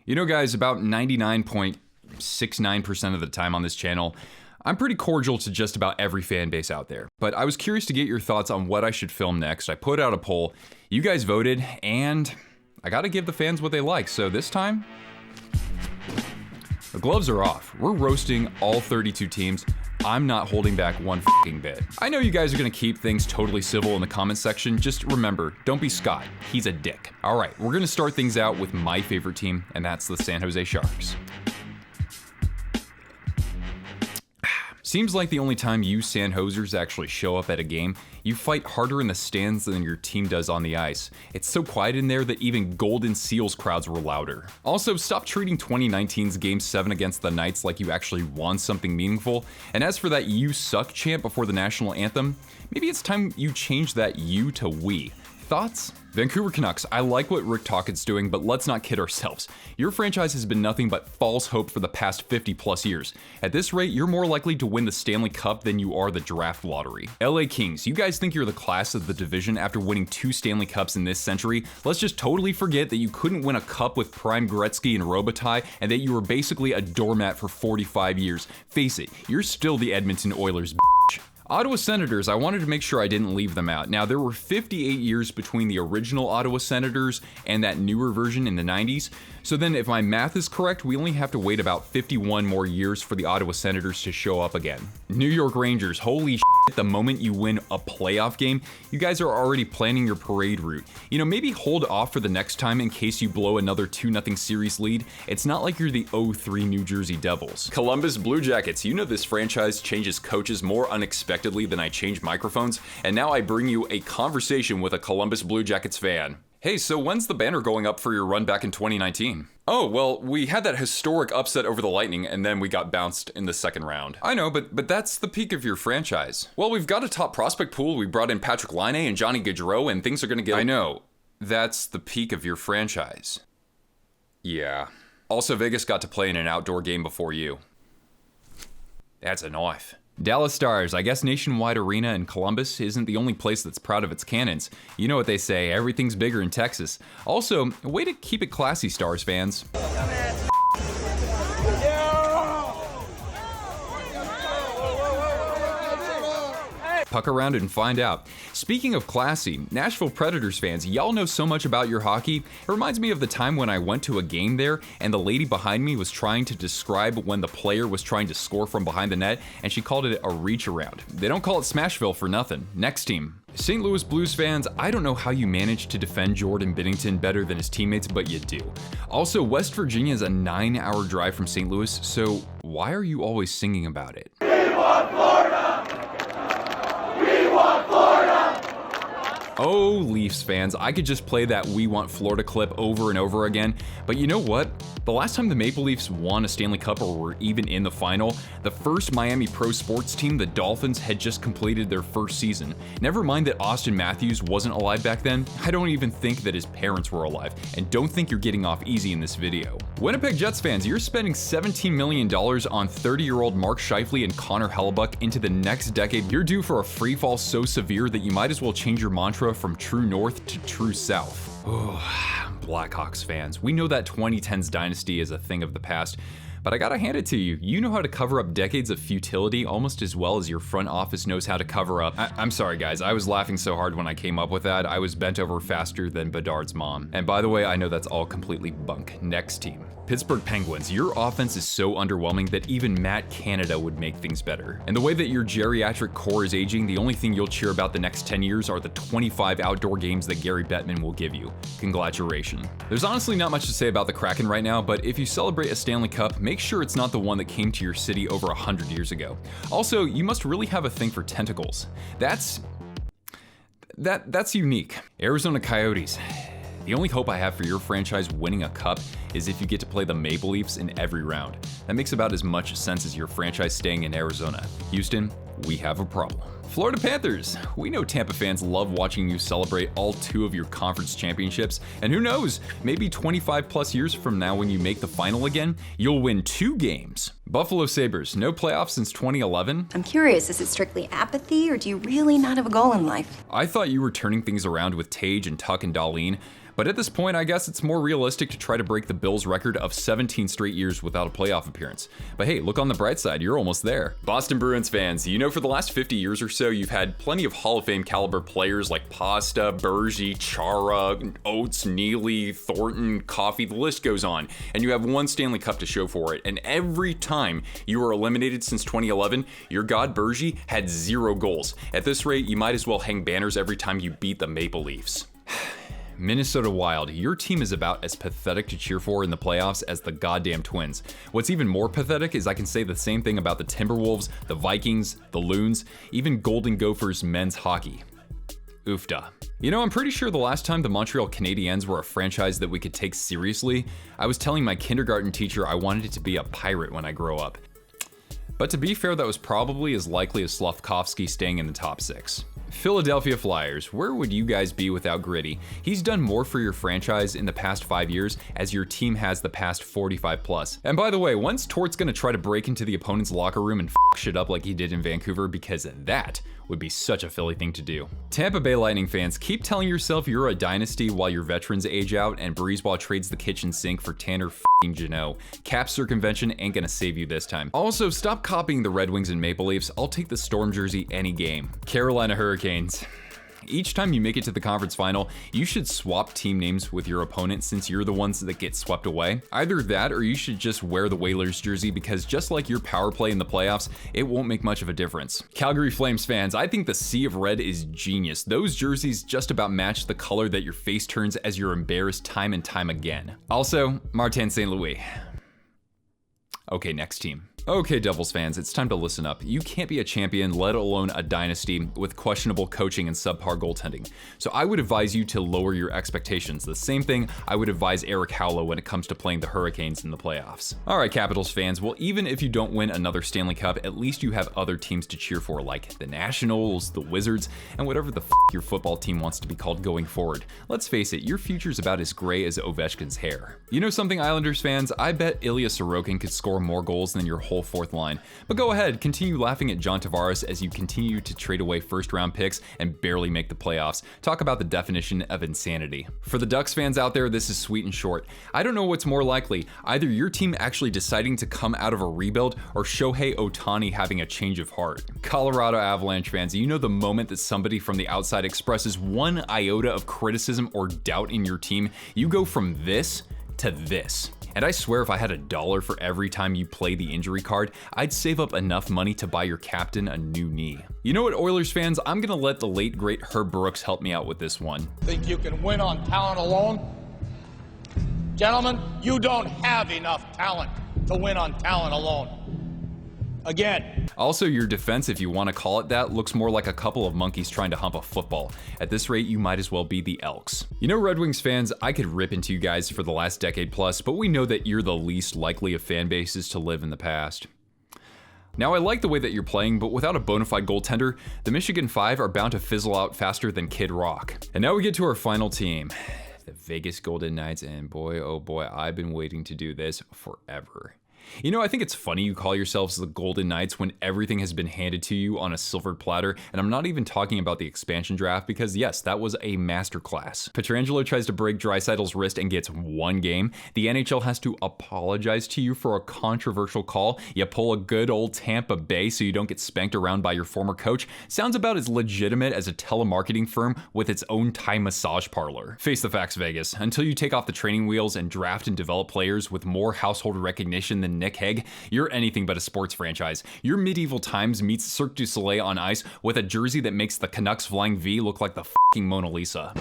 You know, guys, about 99.69% of the time on this channel, I'm pretty cordial to just about every fan base out there. But I was curious to get your thoughts on what I should film next. I put out a poll, you guys voted, and I gotta give the fans what they like. So this time, the gloves are off. We're roasting all 32 teams. I'm not holding back one f***ing bit. I know you guys are gonna keep things totally civil in the comment section. Just remember, don't be Scott. He's a dick. All right, we're gonna start things out with my favorite team, and that's the San Jose Sharks. Seems like the only time you San Josers actually show up at a game, you fight harder in the stands than your team does on the ice. It's so quiet in there that even Golden Seals crowds were louder. Also, stop treating 2019's Game 7 against the Knights like you actually won something meaningful. And as for that "you suck" chant before the national anthem, maybe it's time you change that "you" to "we." Thoughts? Vancouver Canucks, I like what Rick Tocchet's doing, but let's not kid ourselves. Your franchise has been nothing but false hope for the past 50 plus years. At this rate, you're more likely to win the Stanley Cup than you are the draft lottery. LA Kings, you guys think you're the class of the division after winning 2 Stanley Cups in this century? Let's just totally forget that you couldn't win a cup with prime Gretzky and Robitaille, and that you were basically a doormat for 45 years. Face it, you're still the Edmonton Oilers, bitch. Ottawa Senators, I wanted to make sure I didn't leave them out. Now, there were 58 years between the original Ottawa Senators and that newer version in the 90s. So then, if my math is correct, we only have to wait about 51 more years for the Ottawa Senators to show up again. New York Rangers, holy shit, the moment you win a playoff game, you guys are already planning your parade route. You know, maybe hold off for the next time in case you blow another 2-0 series lead. It's not like you're the 0-3 New Jersey Devils. Columbus Blue Jackets, you know this franchise changes coaches more unexpectedly than I change microphones, and now I bring you a conversation with a Columbus Blue Jackets fan. Hey, so when's the banner going up for your run back in 2019? Oh, well, we had that historic upset over the Lightning, and then we got bounced in the second round. I know, but that's the peak of your franchise. Well, we've got a top prospect pool, we brought in Patrick Laine and Johnny Gaudreau, and things are gonna get— I know, that's the peak of your franchise. Yeah. Also, Vegas got to play in an outdoor game before you. That's a knife. Dallas Stars, I guess Nationwide Arena in Columbus isn't the only place that's proud of its cannons. You know what they say, everything's bigger in Texas. Also, way to keep it classy, Stars fans. Puck around and find out. Speaking of classy, Nashville Predators fans, y'all know so much about your hockey. It reminds me of the time when I went to a game there and the lady behind me was trying to describe when the player was trying to score from behind the net, and she called it a reach around. They don't call it Smashville for nothing. Next team. St. Louis Blues fans, I don't know how you manage to defend Jordan Binnington better than his teammates, but you do. Also, West Virginia is a 9-hour drive from St. Louis, so why are you always singing about it? We want Florida! We want Florida! Oh, Leafs fans, I could just play that "We Want Florida" clip over and over again, but you know what? The last time the Maple Leafs won a Stanley Cup or were even in the final, the first Miami pro sports team, the Dolphins, had just completed their first season. Never mind that Austin Matthews wasn't alive back then, I don't even think that his parents were alive, and don't think you're getting off easy in this video. Winnipeg Jets fans, you're spending $17 million on 30-year-old Mark Scheifele and Connor Hellebuck into the next decade. You're due for a free fall so severe that you might as well change your mantra from true north to true south. Oh, Blackhawks fans, we know that 2010s dynasty is a thing of the past, but I gotta hand it to you. You know how to cover up decades of futility almost as well as your front office knows how to cover up— I'm sorry guys, I was laughing so hard when I came up with that, I was bent over faster than Bedard's mom. And by the way, I know that's all completely bunk. Next team. Pittsburgh Penguins, your offense is so underwhelming that even Matt Canada would make things better. And the way that your geriatric core is aging, the only thing you'll cheer about the next 10 years are the 25 outdoor games that Gary Bettman will give you. Congratulations. There's honestly not much to say about the Kraken right now, but if you celebrate a Stanley Cup, make sure it's not the one that came to your city over 100 years ago. Also, you must really have a thing for tentacles. That's unique. Arizona Coyotes. The only hope I have for your franchise winning a cup is if you get to play the Maple Leafs in every round. That makes about as much sense as your franchise staying in Arizona. Houston, we have a problem. Florida Panthers, we know Tampa fans love watching you celebrate all 2 of your conference championships, and who knows, maybe 25 plus years from now when you make the final again, you'll win 2 games. Buffalo Sabres, no playoffs since 2011? I'm curious, is it strictly apathy, or do you really not have a goal in life? I thought you were turning things around with Tage and Tuck and Darlene, But at this point, I guess it's more realistic to try to break the Bills' record of 17 straight years without a playoff appearance. But hey, look on the bright side, you're almost there. Boston Bruins fans, you know for the last 50 years or so, you've had plenty of Hall of Fame caliber players like Pasta, Bergie, Chara, Oates, Neely, Thornton, Coffey, the list goes on. And you have one Stanley Cup to show for it. And every time you were eliminated since 2011, your god Bergie had 0 goals. At this rate, you might as well hang banners every time you beat the Maple Leafs. Minnesota Wild, your team is about as pathetic to cheer for in the playoffs as the goddamn Twins. What's even more pathetic is I can say the same thing about the Timberwolves, the Vikings, the Loons, even Golden Gophers men's hockey. Oofda. You know, I'm pretty sure the last time the Montreal Canadiens were a franchise that we could take seriously, I was telling my kindergarten teacher I wanted it to be a pirate when I grow up. But to be fair, that was probably as likely as Slafkovsky staying in the top 6. Philadelphia Flyers, where would you guys be without Gritty? He's done more for your franchise in the past 5 years as your team has the past 45 plus. And by the way, when's Tort's gonna try to break into the opponent's locker room and f shit up like he did in Vancouver? Because that would be such a Philly thing to do. Tampa Bay Lightning fans, keep telling yourself you're a dynasty while your veterans age out and Breezewall trades the kitchen sink for Tanner f***ing Jeannot. Cap circumvention ain't gonna save you this time. Also, stop copying the Red Wings and Maple Leafs. I'll take the Storm jersey any game. Carolina Hurricanes. Each time you make it to the conference final, you should swap team names with your opponent since you're the ones that get swept away. Either that or you should just wear the Whalers jersey because just like your power play in the playoffs, it won't make much of a difference. Calgary Flames fans, I think the sea of red is genius. Those jerseys just about match the color that your face turns as you're embarrassed time and time again. Also, Martin St. Louis. Okay, next team. Okay, Devils fans, it's time to listen up. You can't be a champion, let alone a dynasty, with questionable coaching and subpar goaltending. So I would advise you to lower your expectations. The same thing I would advise Eric Howlow when it comes to playing the Hurricanes in the playoffs. All right, Capitals fans, well, even if you don't win another Stanley Cup, at least you have other teams to cheer for, like the Nationals, the Wizards, and whatever the f your football team wants to be called going forward. Let's face it, your future's about as gray as Ovechkin's hair. You know something, Islanders fans? I bet Ilya Sorokin could score more goals than your whole fourth line. But go ahead, continue laughing at John Tavares as you continue to trade away first-round picks and barely make the playoffs. Talk about the definition of insanity. For the Ducks fans out there, this is sweet and short. I don't know what's more likely, either your team actually deciding to come out of a rebuild or Shohei Ohtani having a change of heart. Colorado Avalanche fans, you know the moment that somebody from the outside expresses one iota of criticism or doubt in your team, you go from this to this. And I swear if I had $1 for every time you play the injury card, I'd save up enough money to buy your captain a new knee. You know what, Oilers fans? I'm gonna let the late great Herb Brooks help me out with this one. Think you can win on talent alone? Gentlemen, you don't have enough talent to win on talent alone. Again. Also, your defense, if you want to call it that, looks more like a couple of monkeys trying to hump a football. At this rate, you might as well be the Elks. You know, Red Wings fans, I could rip into you guys for the last decade plus, but we know that you're the least likely of fan bases to live in the past. Now, I like the way that you're playing, but without a bona fide goaltender, the Michigan Five are bound to fizzle out faster than Kid Rock. And now we get to our final team, the Vegas Golden Knights, and boy, oh boy, I've been waiting to do this forever. You know, I think it's funny you call yourselves the Golden Knights when everything has been handed to you on a silvered platter, and I'm not even talking about the expansion draft because yes, that was a masterclass. Pietrangelo tries to break Draisaitl's wrist and gets 1 game. The NHL has to apologize to you for a controversial call. You pull a good old Tampa Bay so you don't get spanked around by your former coach. Sounds about as legitimate as a telemarketing firm with its own Thai massage parlor. Face the facts, Vegas. Until you take off the training wheels and draft and develop players with more household recognition than Nick Hague, you're anything but a sports franchise. Your medieval times meets Cirque du Soleil on ice with a jersey that makes the Canucks flying V look like the f***ing Mona Lisa.